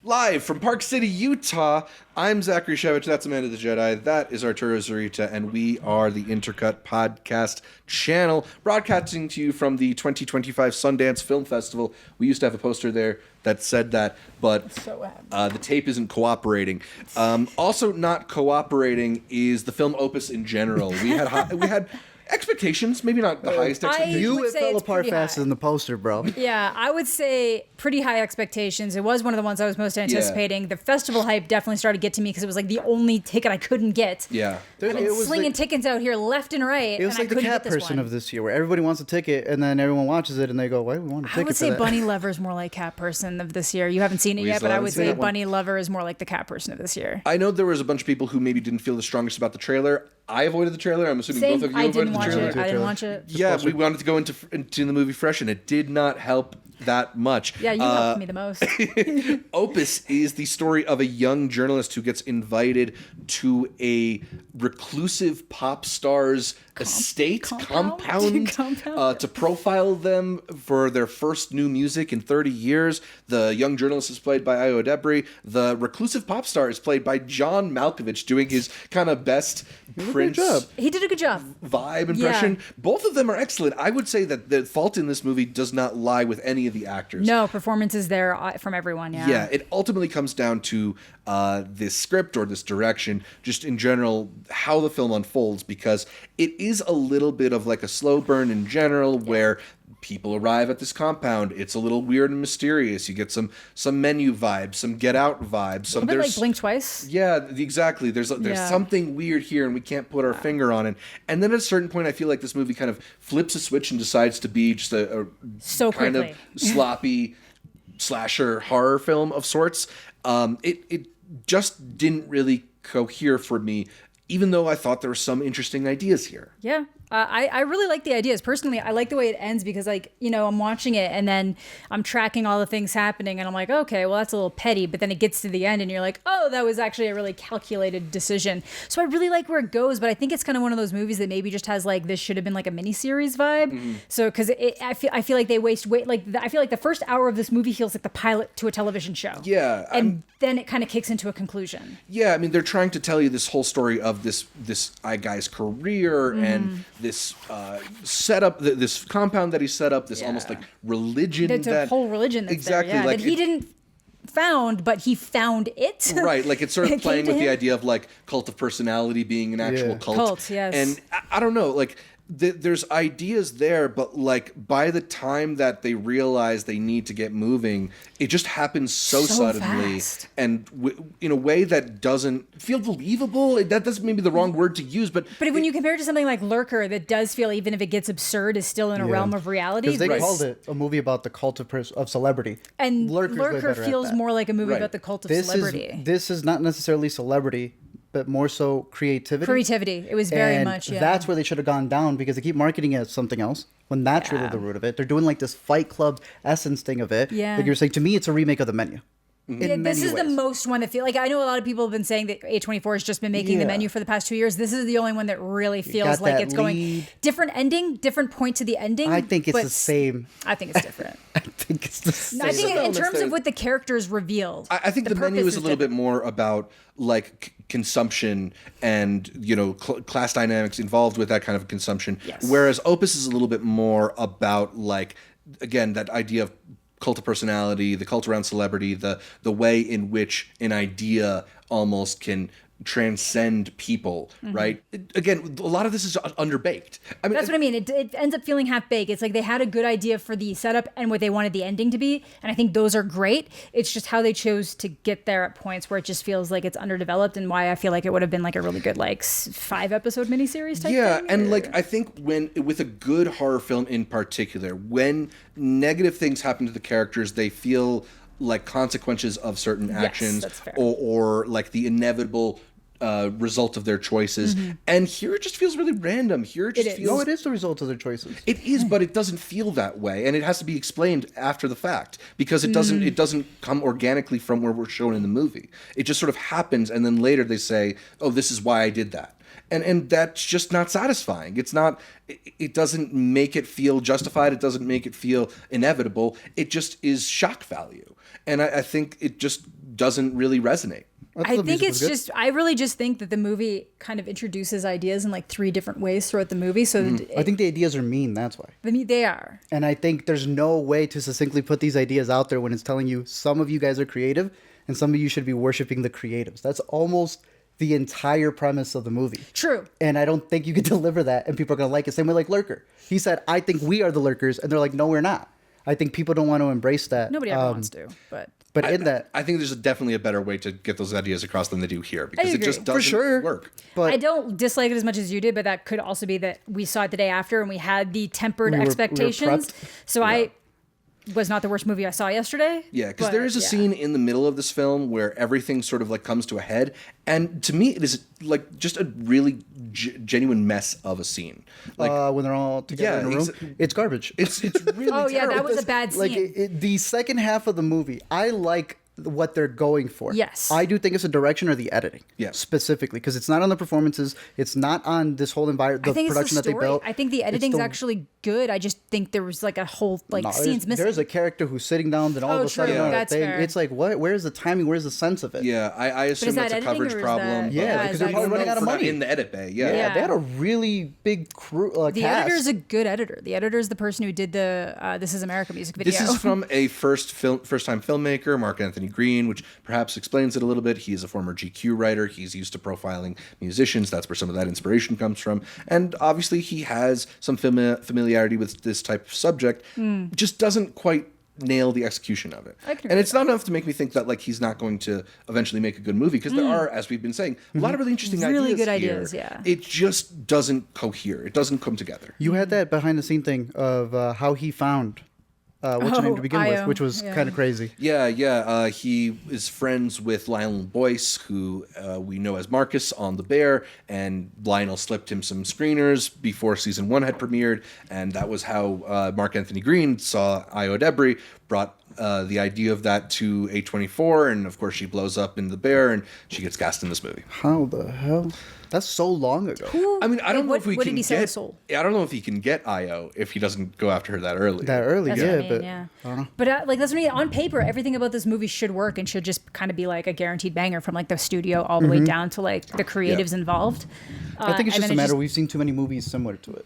Live from Park City, Utah, I'm Zachary Shevich, that's Amanda the Jedi, that is Arturo Zurita, and we are the Intercut podcast channel, broadcasting to you from the 2025 Sundance Film Festival. We used to have a poster there that said that, but the tape isn't cooperating. Also not cooperating is the film Opus in general. We had expectations, maybe not the highest expectations. It fell apart faster than the poster, bro. Yeah, I would say pretty high expectations. It was one of the ones I was most anticipating. The festival hype definitely started to get to me because it was like the only ticket I couldn't get. Yeah. I've been slinging tickets out here left and right. It was like the cat person of this year, where everybody wants a ticket, and then everyone watches it, and they go, why do we want a ticket? I would say Bunny Lover is more like cat person of this year. You haven't seen it yet, but I would say Bunny Lover is more like the cat person of this year. I know there was a bunch of people who maybe didn't feel the strongest about the trailer. I avoided the trailer. I'm assuming both of you avoided the trailer. I didn't watch it. Yeah, we wanted to go into the movie fresh, and it did not help that much. Yeah, you helped me the most. Opus is the story of a young journalist who gets invited to a reclusive pop star's compound to profile them for their first new music in 30 years. The young journalist is played by Ayo Edebiri. The reclusive pop star is played by John Malkovich, doing his kind of best Prince. He did a good job. Vibe impression. Yeah. Both of them are excellent. I would say that the fault in this movie does not lie with any of the actors. No, performances there from everyone. Yeah. Yeah, it ultimately comes down to this script or this direction, just in general, how the film unfolds, because it is a little bit of like a slow burn in general, where people arrive at this compound. It's a little weird and mysterious. You get some Menu vibes, some Get Out vibes. A bit like Blink Twice. Yeah, exactly. There's something weird here, and we can't put our finger on it. And then at a certain point, I feel like this movie kind of flips a switch and decides to be just a kind of sloppy slasher horror film of sorts. It just didn't really cohere for me, even though I thought there were some interesting ideas here. Yeah. I really like the ideas. Personally, I like the way it ends because, like, you know, I'm watching it and then I'm tracking all the things happening and I'm like, okay, well, that's a little petty. But then it gets to the end and you're like, oh, that was actually a really calculated decision. So I really like where it goes, but I think it's kind of one of those movies that maybe just has like, this should have been like a miniseries vibe. Mm-hmm. So, because I feel like they I feel like the first hour of this movie feels like the pilot to a television show. Yeah. And then it kind of kicks into a conclusion. Yeah, I mean, they're trying to tell you this whole story of this guy's career and this setup, this compound that he set up, this almost like religion. There's a whole religion that's exactly there, like that he didn't found, but he found it. Right, like it's sort of playing with the idea of like cult of personality being an actual cult. Yes. And I don't know, like there's ideas there, but like by the time that they realize they need to get moving, it just happens so suddenly fast. And in a way that doesn't feel believable. That doesn't maybe the wrong word to use, but when you compare it to something like Lurker, that does feel, even if it gets absurd, is still in a realm of reality. Because they called it a movie about the cult of celebrity, and Lurker feels more like a movie about the cult of celebrity. This is not necessarily celebrity, but more so creativity. It was very much, that's where they should have gone down, because they keep marketing it as something else when that's really the root of it. They're doing like this Fight Club essence thing of it. Yeah. Like you're saying, to me, it's a remake of The Menu. This is the most one that feels like, I know a lot of people have been saying that A24 has just been making The Menu for the past 2 years. This is the only one that really feels like it's going different ending, different point to the ending. I think it's the same. I think it's different. I think it's the same. I think in terms of what the characters revealed, I think the Menu is a little bit more about like consumption and, you know, class dynamics involved with that kind of consumption. Yes. Whereas Opus is a little bit more about, like, again, that idea of cult of personality, the cult around celebrity, the way in which an idea almost can transcend people, right? Again, a lot of this is underbaked. I mean, that's what I mean. It ends up feeling half-baked. It's like they had a good idea for the setup and what they wanted the ending to be, and I think those are great. It's just how they chose to get there at points where it just feels like it's underdeveloped, and why I feel like it would have been like a really good, like, 5-episode miniseries type thing. Yeah, and like I think with a good horror film in particular, when negative things happen to the characters, they feel like consequences of certain actions, that's fair. or like the inevitable result of their choices. And here it just feels really random. Here it just feels... No, it is the result of their choices. It is, but it doesn't feel that way, and it has to be explained after the fact because it doesn't come organically from where we're shown in the movie. It just sort of happens, and then later they say, "Oh, this is why I did that." And that's just not satisfying. It's not. It doesn't make it feel justified. It doesn't make it feel inevitable. It just is shock value, and I think it just doesn't really resonate. I think it's just, I really just think that the movie kind of introduces ideas in like 3 different ways throughout the movie. So I think the ideas are mean, that's why. I mean, they are. And I think there's no way to succinctly put these ideas out there when it's telling you some of you guys are creative and some of you should be worshiping the creatives. That's almost the entire premise of the movie. True. And I don't think you can deliver that and people are going to like it. Same way like Lurker. He said, I think we are the Lurkers. And they're like, no, we're not. I think people don't want to embrace that. Nobody ever wants to, but... But in that, I think there's definitely a better way to get those ideas across than they do here because it just doesn't work. But I don't dislike it as much as you did, but that could also be that we saw it the day after and we had the tempered expectations. So I was not the worst movie I saw yesterday. Yeah, because there is a scene in the middle of this film where everything sort of like comes to a head, and to me, it is like just a really genuine mess of a scene. Like when they're all together in a room, it's garbage. It's really oh yeah, terrible. that was a bad scene. Like the second half of the movie, I like what they're going for. Yes. I do think it's the direction or the editing. Yeah. Specifically, because it's not on the performances. It's not on this whole environment, the production that they built. I think the editing's actually good. I just think there was like a whole scenes missing. There's a character who's sitting down, then all of a sudden that's fair. It's like, what? Where's the timing? Where's the sense of it? Yeah, I assume that's a coverage problem. Yeah, because they're probably running out of money in the edit bay. Yeah. They had a really big crew. The cast. editor's a good editor. The editor's the person who did the This Is America music video. This is from a first-time filmmaker, Mark Anthony Green, which perhaps explains it a little bit. He is a former GQ writer. He's used to profiling musicians. That's where some of that inspiration comes from. And obviously he has some familiarity with this type of subject. Just doesn't quite nail the execution of it. And it's not enough to make me think that like he's not going to eventually make a good movie, because there are, as we've been saying, a lot of really interesting ideas. Really good here. ideas, yeah. It just doesn't cohere. It doesn't come together. You had that behind the scene thing of how he found what's her name to begin with, which was kind of crazy. Yeah. He is friends with Lionel Boyce, who we know as Marcus on The Bear, and Lionel slipped him some screeners before season 1 had premiered, and that was how Mark Anthony Green saw Ayo Edebiri, brought the idea of that to A24, and of course she blows up in The Bear, and she gets cast in this movie. How the hell? That's so long ago. I mean, I don't know if we what can did he say get. soul? I don't know if he can get Ayo if he doesn't go after her that early. That early, That's yeah, what I mean, but But like that's what I mean. On paper, everything about this movie should work and should just kind of be like a guaranteed banger from like the studio all the way down to like the creatives involved. I think it's just a matter. We've seen too many movies similar to it.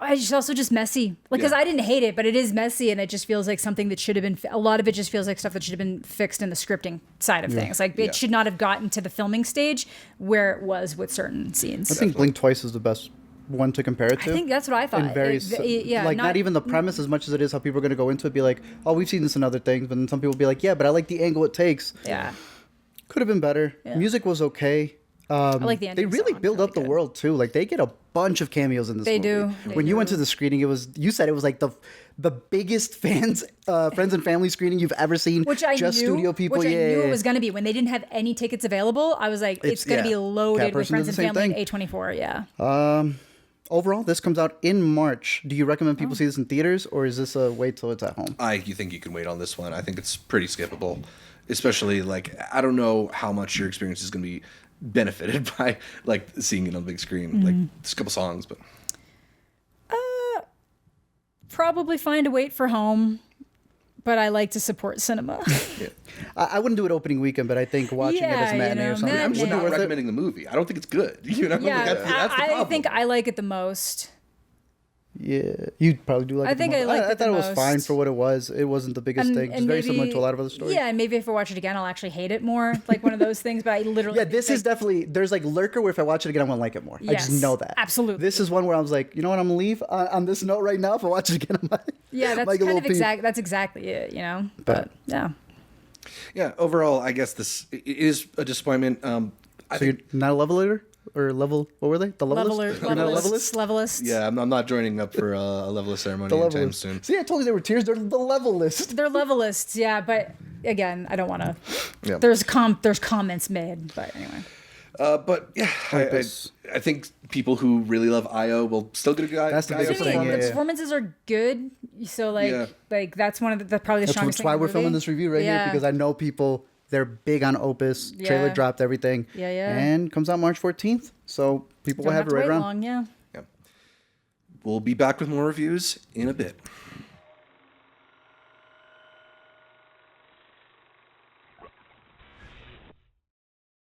It's also just messy. Like, because I didn't hate it, but it is messy, and it just feels like something that should have been. A lot of it just feels like stuff that should have been fixed in the scripting side of things. Like, it should not have gotten to the filming stage where it was with certain scenes. I think Blink Twice is the best one to compare it to. I think that's what I thought. And very, not even the premise as much as it is how people are going to go into it. Be like, oh, we've seen this in other things, but then some people will be like, yeah, but I like the angle it takes. Yeah, could have been better. Yeah. Music was okay. I like the ending. They really build up the world too. Like they get a bunch of cameos in this movie. They do. You went to the screening, you said it was like the biggest friends and family screening you've ever seen. Which I knew, studio people. Which I knew it was going to be. When they didn't have any tickets available, I was like, it's going to be loaded with friends and family. A24, yeah. Overall, this comes out in March. Do you recommend people see this in theaters, or is this a wait till it's at home? You think you can wait on this one? I think it's pretty skippable, especially like I don't know how much your experience is going to be benefited by like seeing it on the big screen. Like there's a couple songs, but probably find a wait for home. But I like to support cinema. I wouldn't do it opening weekend, but I think watching it as matinee or something. I'm just not recommending the movie. I don't think it's good. You know, yeah, that's the problem. I think I like it the most. Yeah, you'd probably do like. I think I liked it the thought it most. was fine for what it was. It wasn't the biggest thing. It's very similar to a lot of other stories. Yeah, and maybe if I watch it again, I'll actually hate it more. Like one of those things. But I literally. Yeah, this is definitely. There's like Lurker where if I watch it again, I won't like it more. Yes, I just know that. Absolutely. This is one where I was like, you know what, I'm gonna leave on this note right now. If I watch it again, I'm like, yeah, that's like kind of exact. That's exactly it. You know, but yeah. Yeah. Overall, I guess this is a disappointment. So you're not a leveler? Or level, what were they? The levelist? Levelist. Yeah, I'm not joining up for a levelist ceremony anytime soon. See, I told you there were tiers. They're the levelist. They're levelists, yeah. But again, I don't want to. Yeah. There's comments made, but anyway. But yeah, I think people who really love Ayo will still get a good That's the biggest thing, performance. The performances are good, so like that's one of the probably the That's strongest. why thing in the we're filming movie. this review right here, because I know people, they're big on Opus. Trailer Yeah. dropped, everything. Yeah. And comes out March 14th. So people will Don't have have it to right wait around. long, yeah. We'll be back with more reviews in a bit.